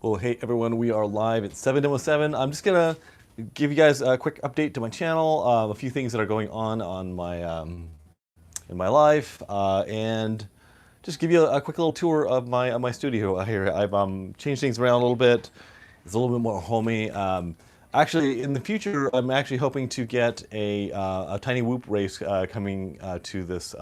Well, hey everyone, we are live at 7:07. I'm just gonna give you guys a quick update to my channel, a few things that are going on my in my life, and just give you a quick little tour of my studio here. I've changed things around a little bit. It's a little bit more homey. Actually, in the future, I'm actually hoping to get a tiny whoop race coming to this.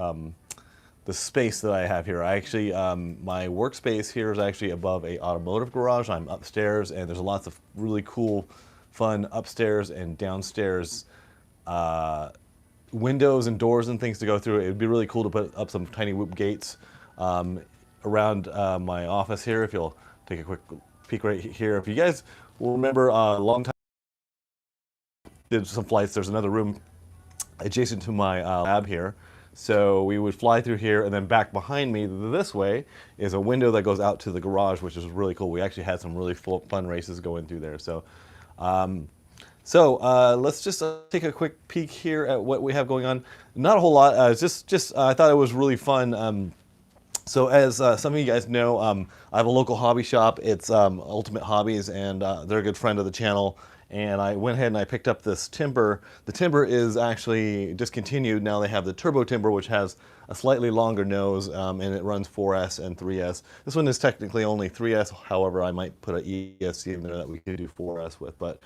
The space that I have here. I actually, my workspace here is actually above a automotive garage. I'm upstairs, and there's lots of really cool, fun upstairs and downstairs uh, windows and doors and things to go through. It would be really cool to put up some tiny whoop gates around my office here. If you'll take a quick peek right here. If you guys will remember, a long time did some flights. There's another room adjacent to my lab here. So we would fly through here, and then back behind me this way is a window that goes out to the garage, which is really cool. We actually had some really fun races going through there. Let's just take a quick peek here at what we have going on. Not a whole lot. Just I thought it was really fun. So as some of you guys know, I have a local hobby shop. It's Ultimate Hobbies, and they're a good friend of the channel. And I went ahead and I picked up this timber. The timber is actually discontinued. Now they have the Turbo Timber, which has a slightly longer nose, and it runs 4S and 3S. This one is technically only 3S. However, I might put an ESC in there that we could do 4S with. But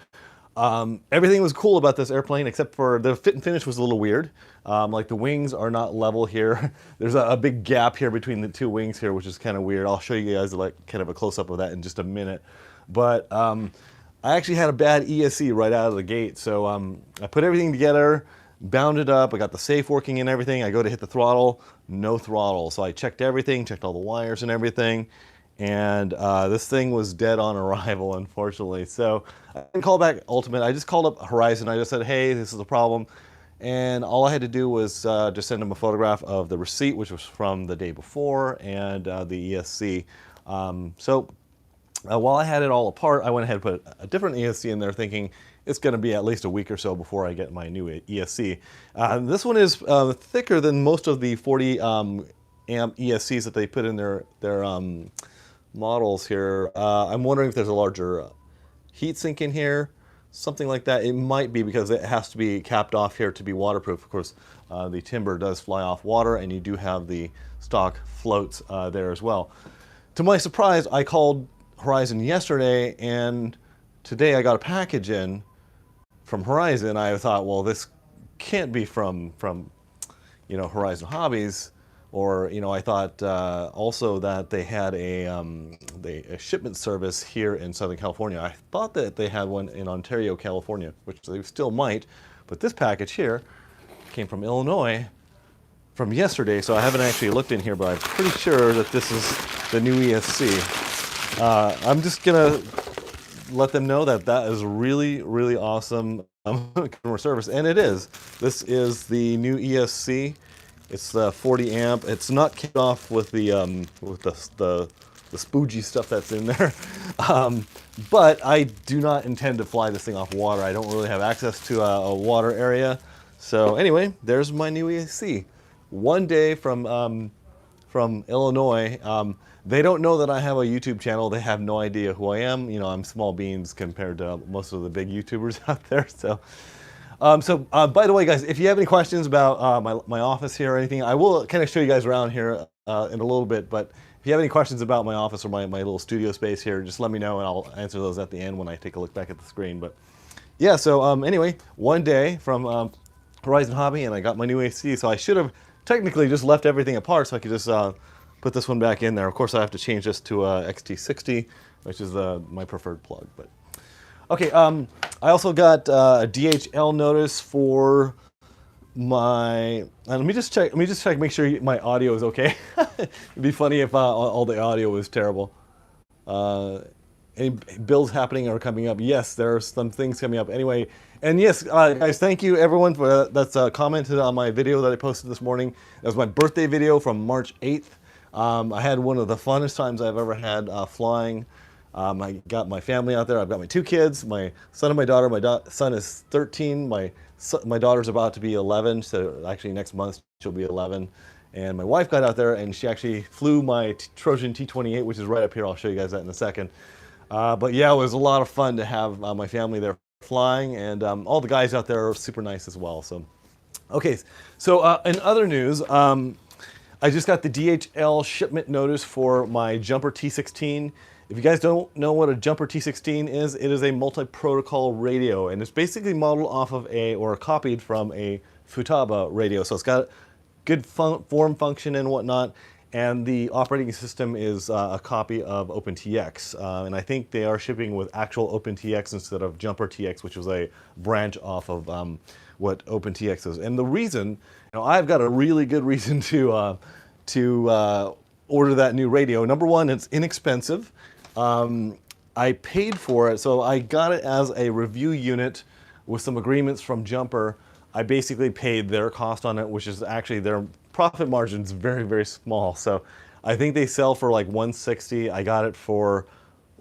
everything was cool about this airplane, except for the fit and finish was a little weird. Like the wings are not level here. There's a big gap here between the two wings here, which is kind of weird. I'll show you guys like kind of a close-up of that in just a minute. But I actually had a bad ESC right out of the gate, so I put everything together, bound it up, I got the safe working and everything. I go to hit the throttle, no throttle. So I checked everything, checked all the wires and everything, and this thing was dead on arrival, unfortunately. So I didn't call back Ultimate, I just called up Horizon. I just said, hey, this is a problem. And all I had to do was just send them a photograph of the receipt, which was from the day before, and the ESC. While I had it all apart, I went ahead and put a different ESC in there thinking it's going to be at least a week or so before I get my new ESC. This one is thicker than most of the 40 amp ESCs that they put in their models here. I'm wondering if there's a larger heat sink in here, something like that. It might be because it has to be capped off here to be waterproof. Of course, the timber does fly off water, and you do have the stock floats there as well. To my surprise, I called Horizon yesterday, and today I got a package in from Horizon. I thought, well, this can't be from Horizon Hobbies, or I thought also that they had a shipment service here in Southern California. I thought that they had one in Ontario, California, which they still might, but this package here came from Illinois from yesterday, so I haven't actually looked in here, but I'm pretty sure that this is the new ESC. I'm just gonna let them know that that is really, really awesome customer service, and it is. This is the new ESC. It's 40 amp. It's not kicked off with the spoogy stuff that's in there, but I do not intend to fly this thing off water. I don't really have access to a water area. So anyway, there's my new ESC. One day from Illinois. They don't know that I have a YouTube channel. They have no idea who I am. I'm small beans compared to most of the big YouTubers out there. By the way, guys, if you have any questions about my office here or anything, I will kind of show you guys around here in a little bit. But if you have any questions about my office or my little studio space here, just let me know, and I'll answer those at the end when I take a look back at the screen. But yeah, so anyway, one day from Horizon Hobby, and I got my new AC. So I should have technically just left everything apart so I could just put this one back in there. Of course, I have to change this to XT60, which is my preferred plug. But okay, I also got a DHL notice for my. Let me just check. Make sure my audio is okay. It'd be funny if all the audio was terrible. Any bills happening or coming up? Yes, there are some things coming up. Anyway, and yes, guys, thank you everyone for that's commented on my video that I posted this morning. That was my birthday video from March 8th. I had one of the funnest times I've ever had flying. I got my family out there. I've got my two kids, my son and my daughter. My son is 13. My daughter's about to be 11. So actually next month she'll be 11. And my wife got out there and she actually flew my Trojan T-28, which is right up here. I'll show you guys that in a second. But yeah, it was a lot of fun to have my family there flying, and all the guys out there are super nice as well. So, okay, so in other news, I just got the DHL shipment notice for my Jumper T16. If you guys don't know what a Jumper T16 is, it is a multi-protocol radio, and it's basically modeled off of or copied from a Futaba radio. So it's got good form function and whatnot, and the operating system is a copy of OpenTX. And I think they are shipping with actual OpenTX instead of Jumper TX, which was a branch off of what OpenTX is. And the reason, I've got a really good reason to order that new radio. Number one, it's inexpensive. I paid for it, so I got it as a review unit with some agreements from Jumper. I basically paid their cost on it, which is actually their profit margin's very, very small. So I think they sell for like $160. I got it for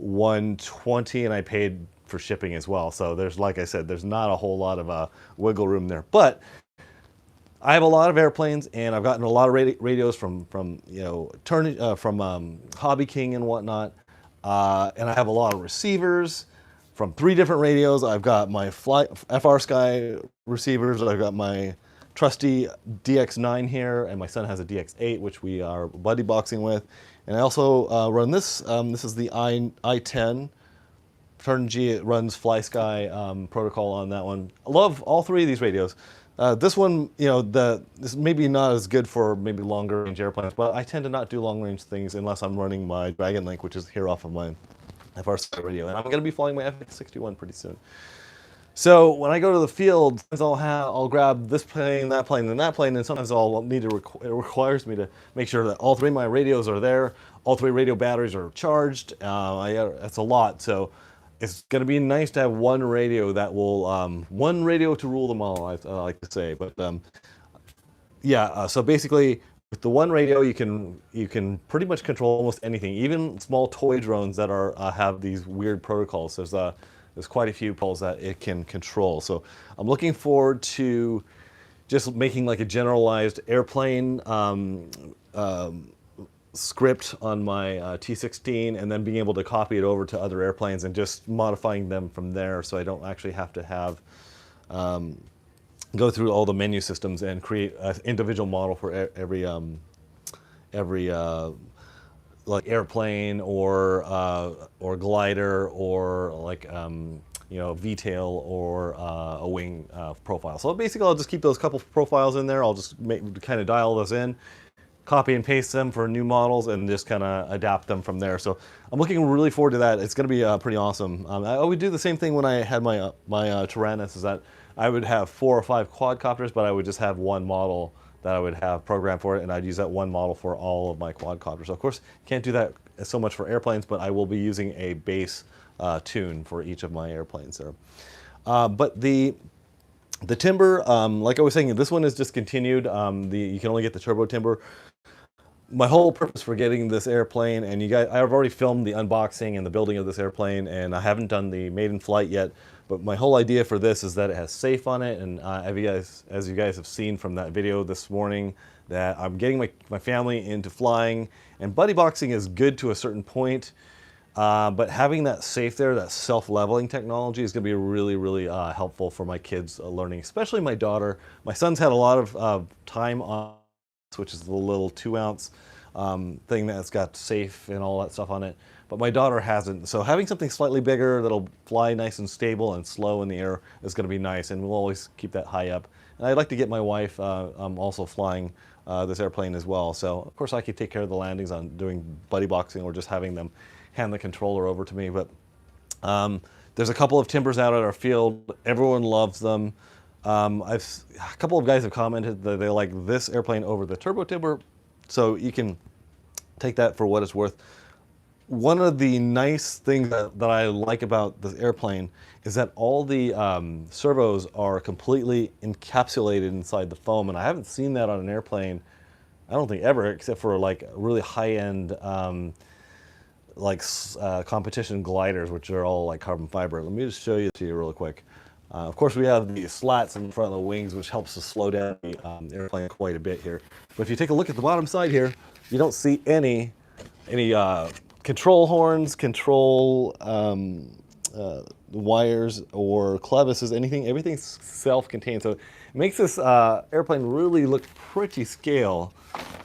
$120, and I paid for shipping as well. So there's, like I said, there's not a whole lot of wiggle room there. But I have a lot of airplanes, and I've gotten a lot of radios from Hobby King and whatnot. And I have a lot of receivers from 3 different radios. I've got my FrSky receivers, I've got my trusty DX9 here, and my son has a DX8, which we are buddy boxing with. And I also run this. This is the i10 Turnigy. It runs FlySky protocol on that one. I love all 3 of these radios. This one, this may be not as good for maybe longer range airplanes, but I tend to not do long range things unless I'm running my Dragon Link, which is here off of my FrSky radio. And I'm going to be flying my FX61 pretty soon. So when I go to the field, I'll grab this plane, that plane, and that plane, and sometimes it requires me to make sure that all 3 of my radios are there, all 3 radio batteries are charged. That's a lot. So it's going to be nice to have one radio that will, one radio to rule them all, I like to say. But so basically, with the one radio, you can pretty much control almost anything, even small toy drones that have these weird protocols. There's quite a few protocols that it can control. So I'm looking forward to just making like a generalized airplane script on my T16, and then being able to copy it over to other airplanes and just modifying them from there, so I don't actually have to have go through all the menu systems and create an individual model for every like airplane or glider or like V-tail or a wing profile. So basically, I'll just keep those couple profiles in there. I'll just kind of dial those in, copy and paste them for new models, and just kind of adapt them from there. So I'm looking really forward to that. It's going to be pretty awesome. I would do the same thing when I had my Tyrannus, is that I would have 4 or 5 quadcopters, but I would just have one model that I would have programmed for it, and I'd use that one model for all of my quadcopters. So of course, can't do that so much for airplanes, but I will be using a base tune for each of my airplanes there. But the timber, like I was saying, this one is discontinued. You can only get the turbo timber. My whole purpose for getting this airplane, and I've already filmed the unboxing and the building of this airplane, and I haven't done the maiden flight yet, but my whole idea for this is that it has safe on it, and as you guys have seen from that video this morning, that I'm getting my family into flying, and buddy boxing is good to a certain point, but having that safe there, that self-leveling technology, is going to be really, really helpful for my kids learning, especially my daughter. My son's had a lot of time on, which is the little 2-ounce thing that's got safe and all that stuff on it, but my daughter hasn't. So having something slightly bigger that'll fly nice and stable and slow in the air is going to be nice, and we'll always keep that high up. And I'd like to get my wife also flying this airplane as well. So of course I could take care of the landings on doing buddy boxing or just having them hand the controller over to me. But there's a couple of timbers out at our field. Everyone loves them. A couple of guys have commented that they like this airplane over the turbo timber, so you can take that for what it's worth. One of the nice things that I like about this airplane is that all the servos are completely encapsulated inside the foam, and I haven't seen that on an airplane, I don't think ever, except for like really high-end competition gliders, which are all like carbon fiber. Let me just show you to you real quick. Of course, we have the slats in front of the wings, which helps to slow down the airplane quite a bit here. But if you take a look at the bottom side here, you don't see any control horns, control wires or clevises, anything, everything's self-contained. So it makes this airplane really look pretty scale,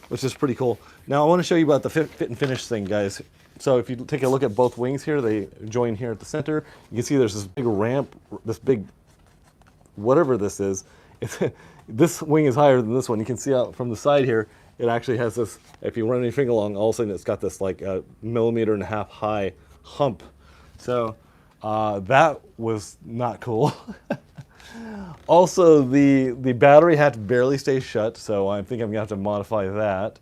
which is pretty cool. Now I want to show you about the fit and finish thing, guys. So if you take a look at both wings here, they join here at the center. You can see there's this big ramp, this big, whatever this is. This wing is higher than this one. You can see out from the side here, it actually has this, if you run your finger along, all of a sudden it's got this like a 1.5 millimeter high hump. So that was not cool. Also, the battery had to barely stay shut, so I think I'm gonna have to modify that.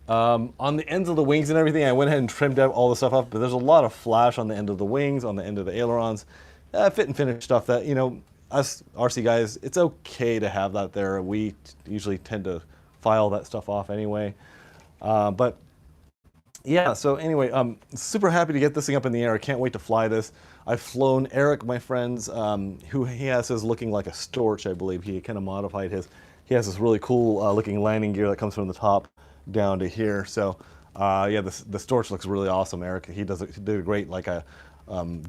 On the ends of the wings and everything, I went ahead and trimmed out all the stuff up, but there's a lot of flash on the end of the wings, on the end of the ailerons, fit and finish stuff that, you know, us RC guys, it's okay to have that there. We usually tend to file that stuff off anyway. But yeah, so anyway, I'm super happy to get this thing up in the air. I can't wait to fly this. I've flown Eric, my friend's, who he has his looking like a Storch, I believe. He kind of modified his. He has this really cool looking landing gear that comes from the top down to here. So yeah, the Storch looks really awesome. Eric, he did a great like a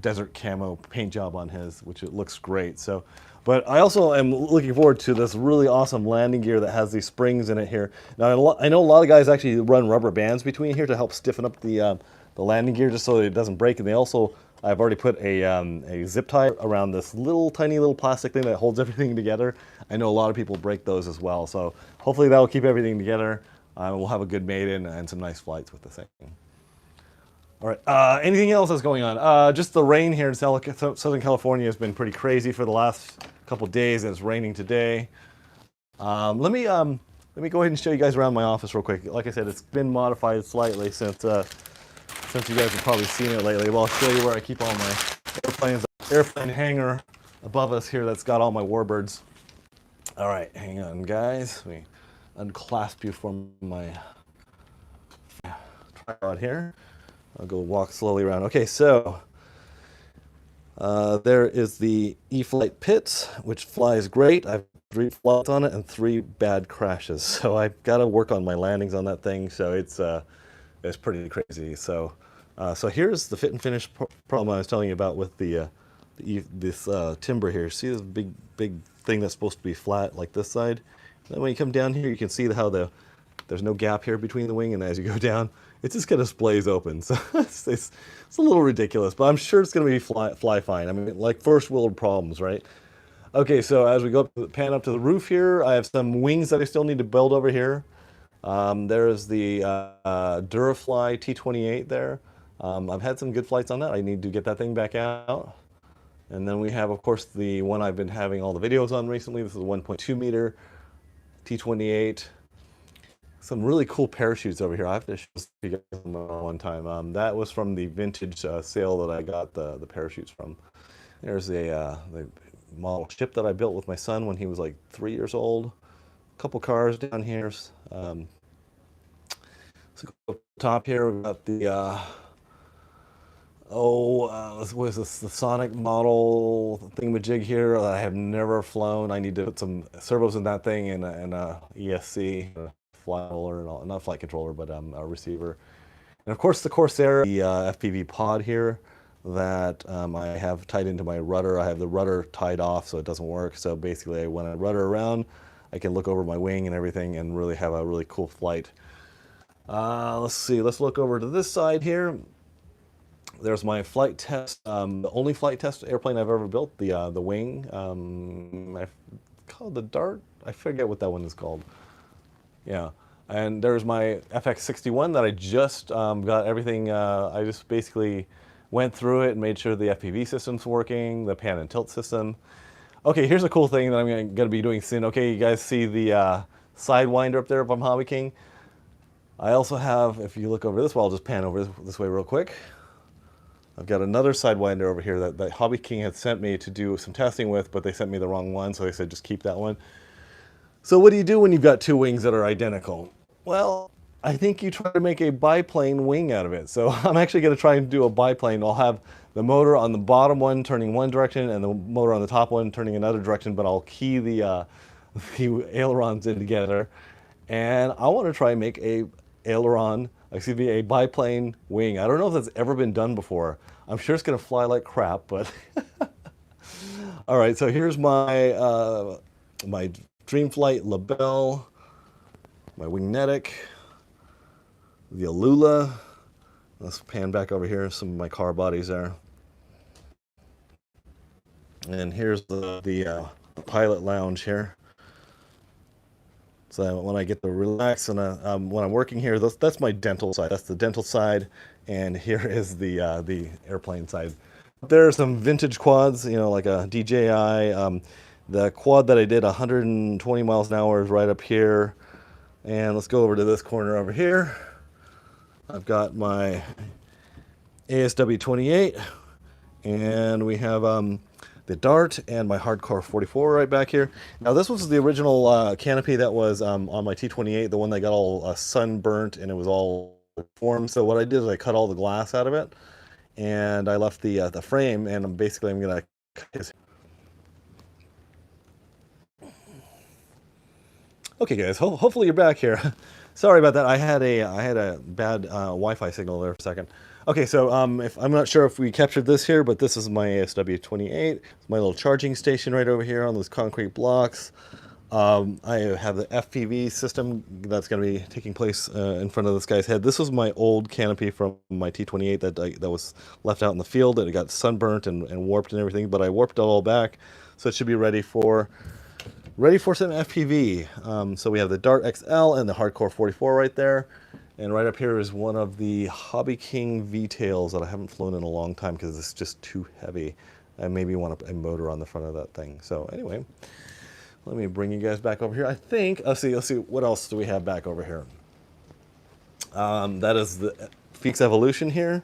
desert camo paint job on his, which it looks great. So, but I also am looking forward to this really awesome landing gear that has these springs in it here. Now I know a lot of guys actually run rubber bands between here to help stiffen up the landing gear just so that it doesn't break. And they also, I've already put a zip tie around this little tiny little plastic thing that holds everything together. I know a lot of people break those as well. So hopefully that'll keep everything together. We'll have a good maiden and some nice flights with this thing. All right, anything else that's going on? Just the rain here in Southern California has been pretty crazy for the last couple days, and it's raining today. Let me go ahead and show you guys around my office real quick. Like I said, it's been modified slightly since you guys have probably seen it lately. Well, I'll show you where I keep all my airplanes. Airplane hangar above us here that's got all my warbirds. All right, hang on, guys. Let me unclasp you from my tripod here. I'll go walk slowly around. Okay, so there is the E-flite Pitts, which flies great. I've 3 flights on it and 3 bad crashes. So I've got to work on my landings on that thing. So it's pretty crazy. So so here's the fit and finish problem I was telling you about with this timber here. See this big thing that's supposed to be flat like this side? Then when you come down here, you can see how there's no gap here between the wing, and as you go down, it just kind of splays open. So it's a little ridiculous, but I'm sure it's going to be fly fine. I mean, like first world problems, right? Okay, so as we go pan up to the roof here, I have some wings that I still need to build over here. There's the Durafly T28 there. I've had some good flights on that. I need to get that thing back out. And then we have, of course, the one I've been having all the videos on recently. This is a 1.2 meter T28. Some really cool parachutes over here. I have to show you guys one time. That was from the vintage sale that I got the parachutes from. There's the model ship that I built with my son when he was like 3 years old. A couple cars down here. So go up top here, we've got the what is this? The Sonic model thingamajig here that I have never flown. I need to put some servos in that thing and a ESC, a flight controller, and all, not flight controller, but a receiver. And of course the Corsair, the FPV pod here that I have tied into my rudder. I have the rudder tied off so it doesn't work. So basically when I rudder around, I can look over my wing and everything and really have a really cool flight. Let's see, let's look over to this side here. There's my flight test, the only flight test airplane I've ever built, the wing. I called the Dart. I forget what that one is called. Yeah, and there's my FX61 that I just got everything. I just basically went through it and made sure the FPV system's working, the pan and tilt system. Okay, here's a cool thing that I'm going to be doing soon. Okay, you guys see the Sidewinder up there from Hobby King? I also have, if you look over this way, I'll just pan over this way real quick. I've got another Sidewinder over here that Hobby King had sent me to do some testing with, but they sent me the wrong one, so they said just keep that one. So what do you do when you've got 2 wings that are identical? Well, I think you try to make a biplane wing out of it. So I'm actually going to try and do a biplane. I'll have the motor on the bottom one turning one direction and the motor on the top one turning another direction, but I'll key the ailerons in together. And I want to try and make a excuse me, a biplane wing. I don't know if that's ever been done before. I'm sure it's going to fly like crap, but all right. So here's my my Dreamflight Labelle, my Wingnetic, the Alula. Let's pan back over here. Some of my car bodies there. And here's the pilot lounge here. So when I get to relax and when I'm working here, that's my dental side. That's the dental side, and here is the airplane side. There are some vintage quads, you know, like a DJI. The quad that I did 120 miles an hour is right up here. And let's go over to this corner over here. I've got my ASW28, and we have the Dart and my Hardcore 44 right back here. Now this was the original canopy that was on my T28, the one that got all sunburnt and it was all formed. So what I did is I cut all the glass out of it, and I left the frame, and I'm gonna cut his. Okay, guys. Hopefully you're back here. Sorry about that. I had a bad Wi-Fi signal there for a second. Okay, so if I'm not sure if we captured this here, but this is my ASW28. It's my little charging station right over here on those concrete blocks. I have the FPV system that's going to be taking place in front of this guy's head. This was my old canopy from my T28 that was left out in the field. It got sunburnt and warped and everything, but I warped it all back, so it should be ready for some FPV. So we have the Dart XL and the Hardcore 44 right there. And right up here is one of the Hobby King V-tails that I haven't flown in a long time because it's just too heavy. I maybe want a motor on the front of that thing. So anyway, let me bring you guys back over here. I think, let's see, what else do we have back over here? That is the Feeks Evolution here.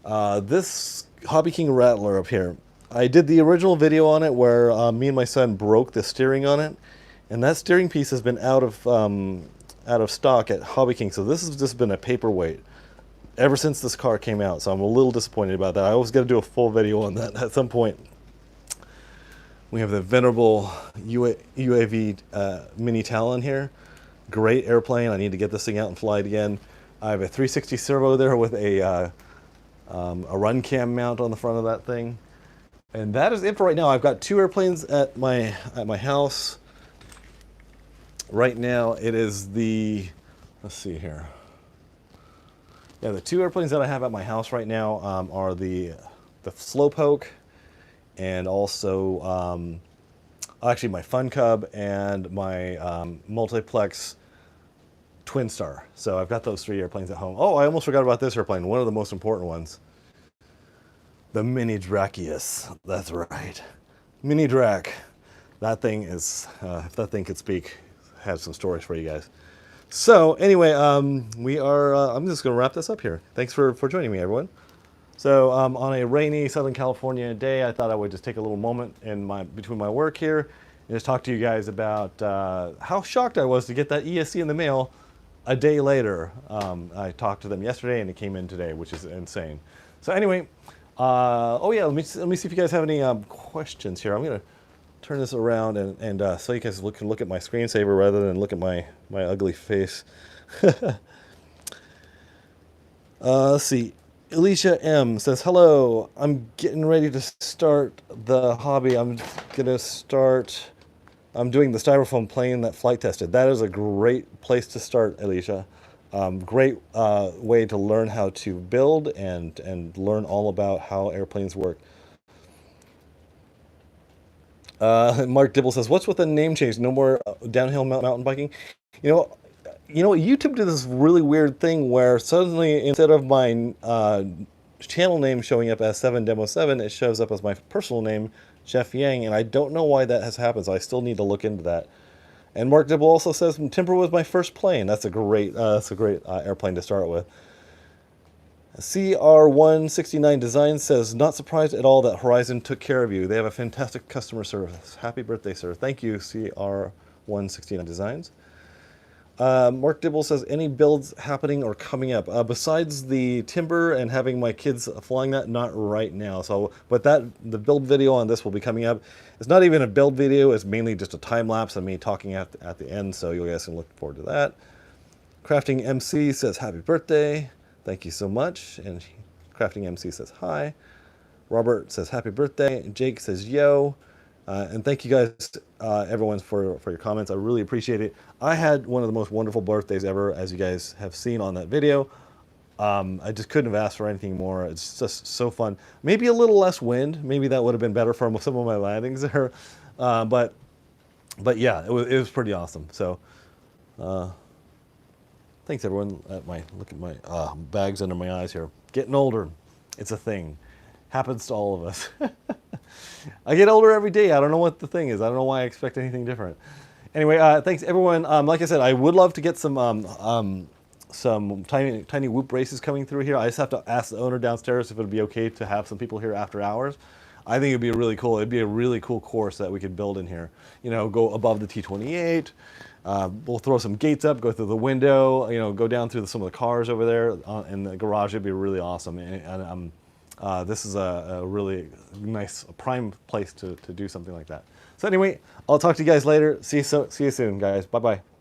This Hobby King Rattler up here. I did the original video on it where me and my son broke the steering on it, and that steering piece has been out of stock at Hobby King, so this has just been a paperweight ever since this car came out, so I'm a little disappointed about that. I was going to do a full video on that at some point. We have the venerable UAV Mini Talon here. Great airplane. I need to get this thing out and fly it again. I have a 360 servo there with a run cam mount on the front of that thing. And that is it for right now. I've got two airplanes at my house. Right now it is the, let's see here. Yeah, the two airplanes that I have at my house right now are the Slowpoke and also actually my Fun Cub and my Multiplex Twin Star. So I've got those three airplanes at home. Oh, I almost forgot about this airplane, one of the most important ones. The Mini Dracius. That's right. Mini Drac. That thing is, if that thing could speak, have some stories for you guys. So anyway, we are, I'm just going to wrap this up here. Thanks for joining me, everyone. So on a rainy Southern California day, I thought I would just take a little moment between my work here and just talk to you guys about how shocked I was to get that ESC in the mail a day later. I talked to them yesterday and it came in today, which is insane. So anyway, oh yeah, let me see if you guys have any questions here. I'm gonna turn this around and so you guys can look at my screensaver rather than look at my ugly face. Let's see. Alicia M says, hello, I'm getting ready to start the hobby. I'm doing the styrofoam plane that flight tested. That is a great place to start, Alicia. Great way to learn how to build and learn all about how airplanes work. Mark Dibble says, what's with the name change? No more downhill mountain biking? You know, YouTube did this really weird thing where suddenly instead of my channel name showing up as 7Demo7, it shows up as my personal name, Jeff Yang, and I don't know why that has happened, so I still need to look into that. And Mark Dibble also says, Timber was my first plane. That's a great airplane to start with. CR169 Design says, not surprised at all that Horizon took care of you. They have a fantastic customer service. Happy birthday, sir. Thank you, CR169 Designs. Mark Dibble says, any builds happening or coming up? Besides the Timber and having my kids flying that, not right now. So, but the build video on this will be coming up. It's not even a build video. It's mainly just a time lapse of me talking at the end. So you guys can look forward to that. Crafting MC says happy birthday. Thank you so much. And Crafting MC says hi. Robert says happy birthday. Jake says yo. And thank you guys, everyone, for your comments. I really appreciate it. I had one of the most wonderful birthdays ever, as you guys have seen on that video. I just couldn't have asked for anything more. It's just so fun. Maybe a little less wind. Maybe that would have been better for some of my landings there. But yeah, it was pretty awesome. So thanks, everyone. Look at my bags under my eyes here. Getting older. It's a thing. Happens to all of us. I get older every day. I don't know what the thing is. I don't know why I expect anything different. Anyway, thanks, everyone. Like I said, I would love to get some tiny whoop races coming through here. I just have to ask the owner downstairs if it would be okay to have some people here after hours. I think it'd be really cool. It'd be a really cool course that we could build in here. You know, go above the T28. We'll throw some gates up, go through the window. You know, go down through some of the cars over there in the garage. It'd be really awesome. And this is a really nice, prime place to do something like that. So anyway, I'll talk to you guys later. See you soon, guys. Bye-bye.